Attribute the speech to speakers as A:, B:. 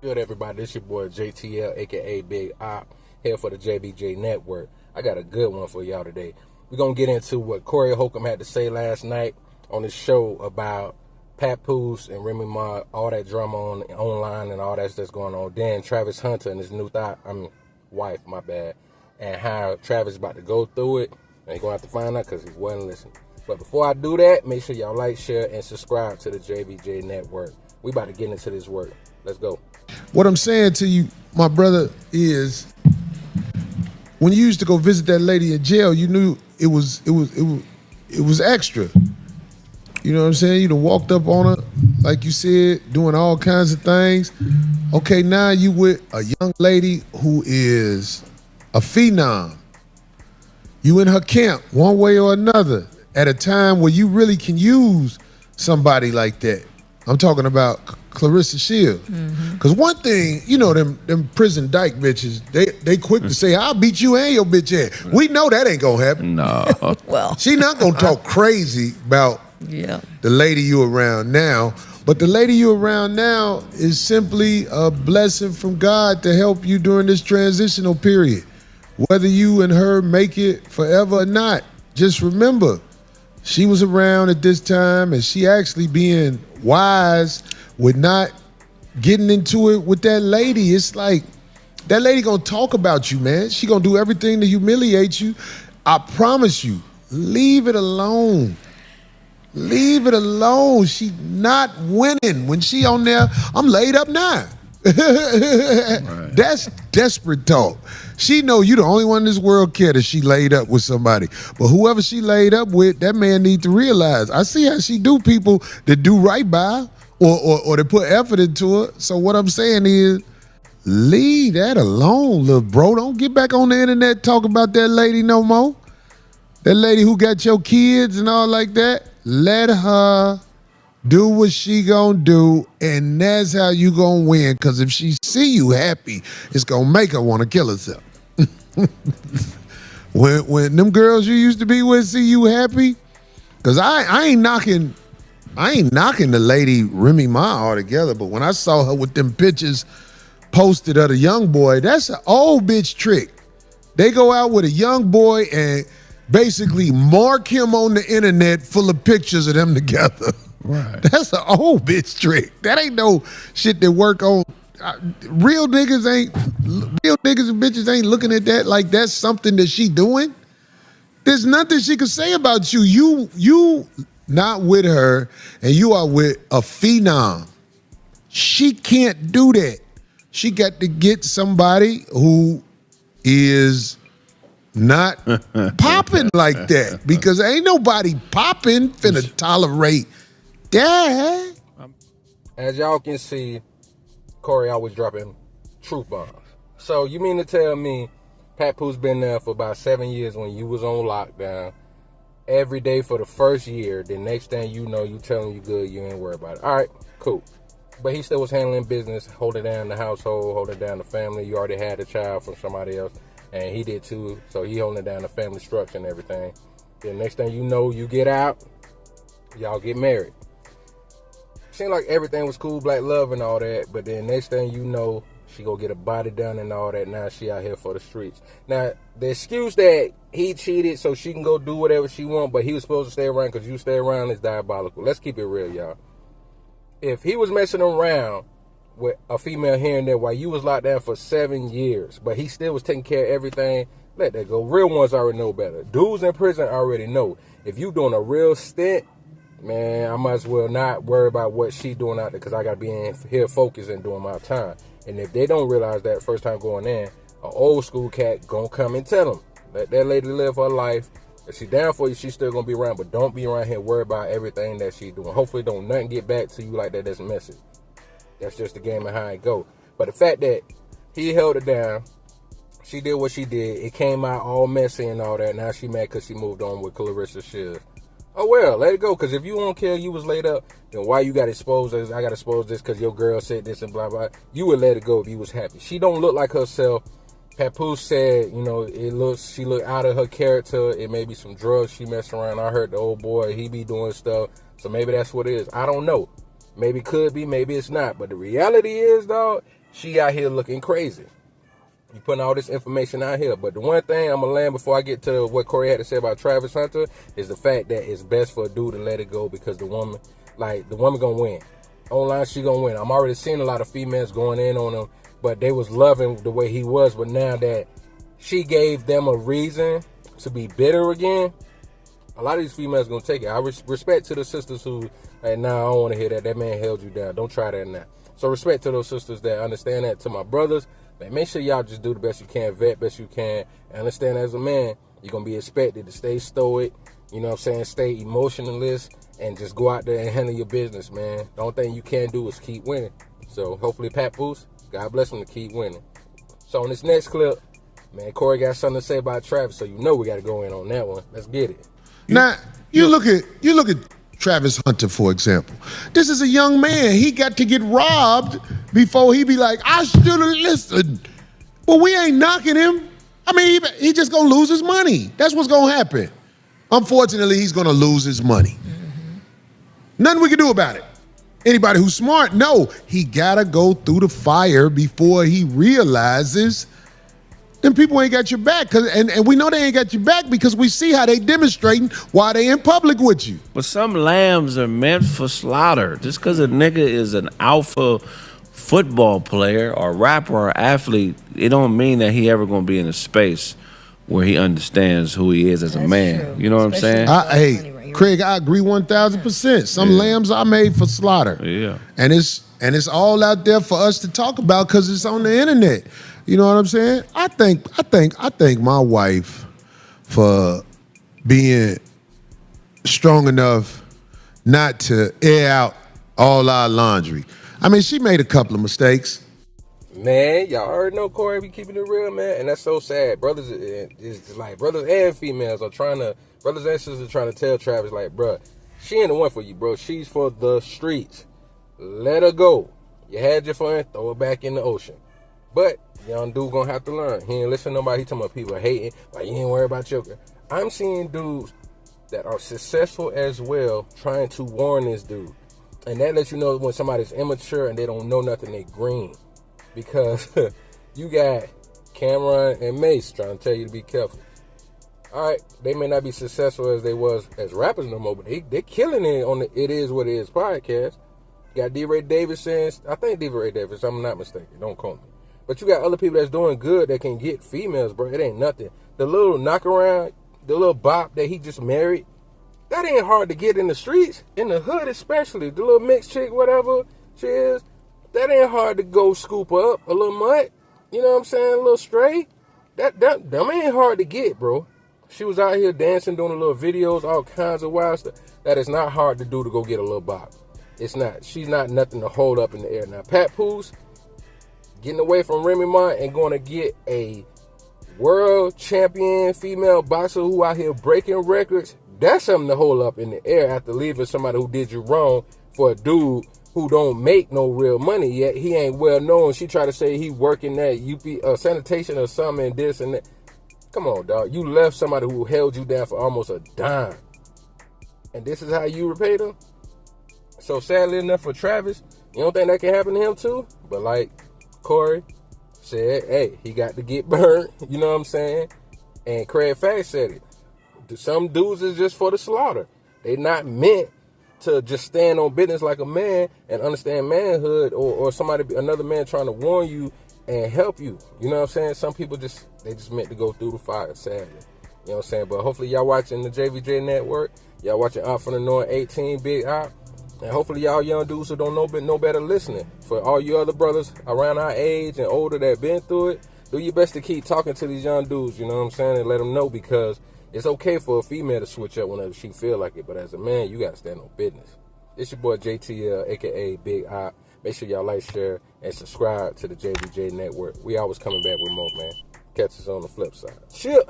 A: Good, everybody. This your boy JTL, aka Big Op, here for the JBJ Network. I got a good one for y'all today. We're going to get into what Corey Holcomb had to say last night on his show about Papoose and Remy Ma, all that drama online and all that's going on. Then Travis Hunter and his new wife, and how Travis about to go through it. And he's going to have to find out because he wasn't listening. But before I do that, make sure y'all like, share, and subscribe to the JBJ Network. We about to get into this work. Let's go.
B: What I'm saying to you, my brother, is when you used to go visit that lady in jail, you knew it was extra. You know what I'm saying? You done walked up on her, like you said, doing all kinds of things. Okay, now you with a young lady who is a phenom. You in her camp, one way or another, at a time where you really can use somebody like that. I'm talking about Clarissa Shields. Because one thing, you know, them prison dyke bitches, they quick to say, I'll beat you and your bitch ass. We know that ain't gonna happen.
C: No.
D: Well,
B: She not gonna talk crazy about the lady you around now. But the lady you around now is simply a blessing from God to help you during this transitional period. Whether you and her make it forever or not, just remember, she was around at this time and she actually being wise with not getting into it with that lady. It's like, that lady gonna talk about you, man. She gonna do everything to humiliate you. I promise you, leave it alone. Leave it alone. She not winning. When she on there, I'm laid up now. Right. That's desperate talk. She know you the only one in this world care that she laid up with somebody. But whoever she laid up with, that man need to realize. I see how she do people that do right by or they put effort into it. So what I'm saying is, leave that alone, little bro. Don't get back on the internet talking about that lady no more. That lady who got your kids and all like that. Let her do what she gonna do, and that's how you gonna win. Because if she see you happy, it's gonna make her want to kill herself. when them girls you used to be with see you happy, because I ain't knocking the lady Remy Ma altogether, but when I saw her with them pictures posted of the young boy, that's an old bitch trick. They go out with a young boy and basically mark him on the internet full of pictures of them together. Right. That's an old bitch trick. That ain't no shit that work on. Real niggas and bitches ain't looking at that like that's something that she doing. There's nothing she can say about you. You not with her, and you are with a phenom. She can't do that. She got to get somebody who is not popping like that, because ain't nobody popping finna tolerate that.
A: As y'all can see, Corey always dropping truth bombs. So you mean to tell me Papoose been there for about 7 years when you was on lockdown, every day for the first year, the next thing you know, you telling you good, you ain't worried about it. All right, cool. But he still was handling business, holding down the household, holding down the family. You already had a child from somebody else, and he did too. So he holding down the family structure and everything. Then next thing you know, you get out, y'all get married. Seemed like everything was cool, black love and all that, but then next thing you know, she go get a body done and all that. Now she out here for the streets. Now, the excuse that he cheated so she can go do whatever she want, but he was supposed to stay around because you stay around is diabolical. Let's keep it real, y'all. If he was messing around with a female here and there while you was locked down for 7 years, but he still was taking care of everything, let that go. Real ones already know better. Dudes in prison already know. If you doing a real stint, man, I might as well not worry about what she doing out there because I got to be in here focused and doing my time. And if they don't realize that first time going in, an old school cat gonna come and tell them. Let that lady live her life. If she down for you, she's still gonna be around, but don't be around here worried about everything that she doing. Hopefully don't nothing get back to you like that that's messy. That's just the game and how it go. But the fact that he held it down, she did what she did, it came out all messy and all that. Now she mad because she moved on with Clarissa Shields. Oh well, let it go. Because if you don't care, you was laid up, then why you got exposed as I got exposed this because your girl said this and blah blah. You would let it go if you was happy. She don't look like herself. Papoose said, you know, she looked out of her character. It may be some drugs she messed around. I heard the old boy, he be doing stuff. So maybe that's what it is. I don't know. Maybe it could be, maybe it's not. But the reality is, dog, she out here looking crazy. You putting all this information out here. But the one thing I'm going to land before I get to what Corey had to say about Travis Hunter is the fact that it's best for a dude to let it go because the woman going to win. Online, she going to win. I'm already seeing a lot of females going in on him, but they was loving the way he was. But now that she gave them a reason to be bitter again, a lot of these females going to take it. I respect to the sisters who, hey, nah, I don't want to hear that. That man held you down. Don't try that now. So respect to those sisters that understand that. To my brothers, man, make sure y'all just do the best you can, vet best you can, and understand as a man, you're going to be expected to stay stoic, you know what I'm saying, stay emotionless, and just go out there and handle your business, man. The only thing you can do is keep winning. So hopefully Papoose, God bless him to keep winning. So on this next clip, man, Corey got something to say about Travis, so you know we got to go in on that one. Let's get it.
B: Now, you look at Travis Hunter, for example. This is a young man. He got to get robbed before he be like, I should have listened. Well, we ain't knocking him. I mean, he just gonna lose his money. That's what's gonna happen. Unfortunately, he's gonna lose his money. Nothing we can do about it. Anybody who's smart, no, he gotta go through the fire before he realizes then people ain't got your back. And we know they ain't got your back because we see how they demonstrating while they in public with you.
C: But some lambs are meant for slaughter. Just because a nigga is an alpha football player or rapper or athlete, it don't mean that he ever gonna be in a space where he understands who he is as a man. True. You know what
B: Especially
C: I'm saying?
B: Hey, Craig, I agree 1,000%. Some lambs are made for slaughter.
C: Yeah.
B: And it's all out there for us to talk about because it's on the internet. You know what I'm saying? I thank my wife for being strong enough not to air out all our laundry. I mean, she made a couple of mistakes.
A: Man, y'all already know Corey be keeping it real, man, and that's so sad. Brothers and females brothers and sisters are trying to tell Travis, like, bruh, she ain't the one for you, bro. She's for the streets. Let her go. You had your fun, throw her back in the ocean. But young dude gonna have to learn. He ain't listen to nobody. He talking about people hating, like you ain't worry about your girl. I'm seeing dudes that are successful as well trying to warn this dude. And that lets you know when somebody's immature and they don't know nothing, they green. Because you got Cameron and Mace trying to tell you to be careful. All right, they may not be successful as they was as rappers no more, but they're killing it on the It Is What It Is podcast. You got D-Ray Davidson. I think D-Ray Davidson, I'm not mistaken. Don't call me. But you got other people that's doing good that can get females, bro. It ain't nothing. The little knock around, the little bop that he just married, that ain't hard to get in the streets, in the hood especially. The little mixed chick, whatever she is, that ain't hard to go scoop up. A little mutt, you know what I'm saying? A little stray. Them ain't hard to get, bro. She was out here dancing, doing a little videos, all kinds of wild stuff. That is not hard to do to go get a little bop. It's not. She's not nothing to hold up in the air. Now, Papoose getting away from Remy Ma and going to get a world champion female boxer who out here breaking records, that's something to hold up in the air after leaving somebody who did you wrong for a dude who don't make no real money yet. He ain't well known. She tried to say he working at sanitation or something and this and that. Come on, dog. You left somebody who held you down for almost a dime. And this is how you repay them? So sadly enough for Travis, you don't think that can happen to him too? But like Corey said, hey, he got to get burned. You know what I'm saying? And Craig Fax said it. Some dudes is just for the slaughter. They not meant to just stand on business like a man and understand manhood or another man trying to warn you and help you. You know what I'm saying? Some people just meant to go through the fire, sadly. You know what I'm saying? But hopefully y'all watching the JVJ Network. Y'all watching Out from the North 18, Big Out. And hopefully y'all young dudes who don't know better listening. For all you other brothers around our age and older that been through it, do your best to keep talking to these young dudes, you know what I'm saying? And let them know, because it's okay for a female to switch up whenever she feel like it. But as a man, you got to stand on business. It's your boy JTL, a.k.a. Big Eye. Make sure y'all like, share, and subscribe to the JVJ Network. We always coming back with more, man. Catch us on the flip side. Cheer.